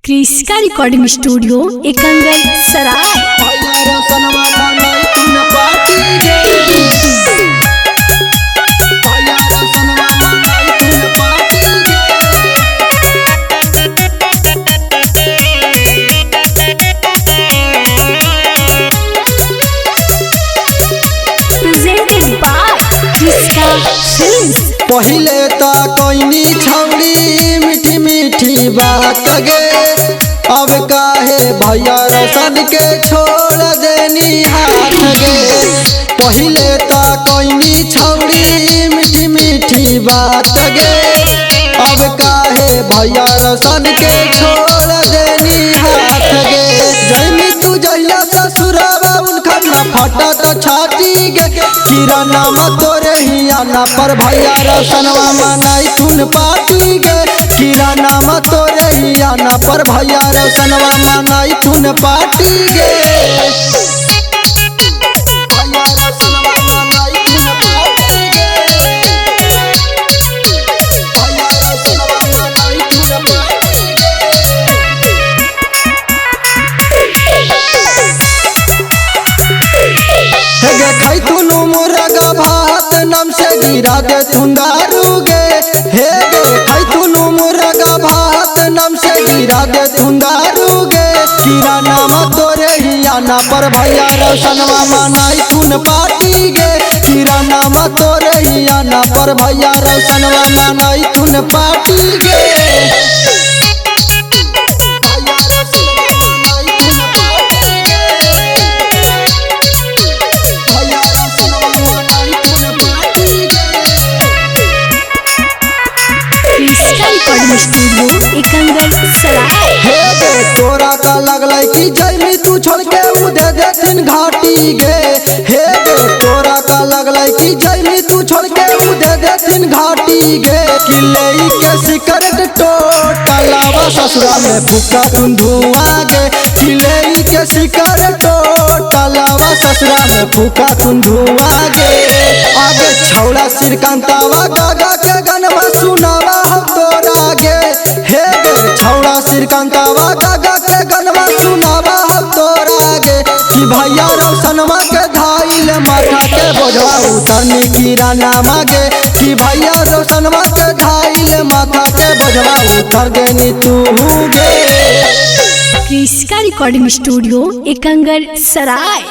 क्रिस्का recording studio Ekangar Sarai. Presented by Kriska films. पहिले ता कोइनी छौड़ी मीठी मीठी बात गे, अब काहे भैया रोशन के छोड़ देनी हाथ गे। पहिले ता कोइनी छौड़ी मीठी मीठी बात गे, अब काहे भैया रोशन के छोड़ देनी हाथ गे। जैमी तू जहिया ससुरावा उनकर न फटा तो छाती गे, किराना मत तोरे हियाना पर भैया रोशनवा मनाई तुन पाती गे। किराना मत तोरे हियाना पर भैया रोशनवा मनाई तुन पाती गे। भैया रोशनवा मनाई तुन पाती गे। भैया रोशनवा मनाई तुन पाती गे। गे खाई तुनु मुर्गा भात नाम से गिरा दे तुंदारू गे। हे गे खाई तुनु मुर्गा भात नाम से गिरा दे तुंदारू गे। किराना मत तोरे हियाना पर भैया रोशनवा मनाई तुन पार्टी गे। किराना मत तोरे हियाना पर भैया रोशनवा मनाई तुन पार्टी गे। रिकॉर्डिंग स्टूडियो एकंगर सराय। हे गे तोरा का लगलै कि जैमी तू छोड़ के उधे देथिन घाटी गे। हे गे तोरा का लगलै कि जैमी तू छोड़ के उधे देथिन घाटी गे। किले के सिकरेट टोटलावा ससुरा में फूका तुम धुआं गे। किले के सिकरेट टोटलावा ससुरा में फूका तुम धुआं गे। आगे छौड़ा श्रीकांतावा गागा के गनवा सुनावा हम तोरा गे। हे गे छौड़ा श्रीकांतावा गागा के गनवा सुनावा हम तोरा गे। कि भैया रोशनवा के धाइल माथा के बोझवा उतरनी किराना मागे। कि भैया रोशनवा के धाइल माथा के बोझवा उतर देनी तू गे। क्रिस्का रिकॉर्डिंग स्टूडियो एकंगर सराय।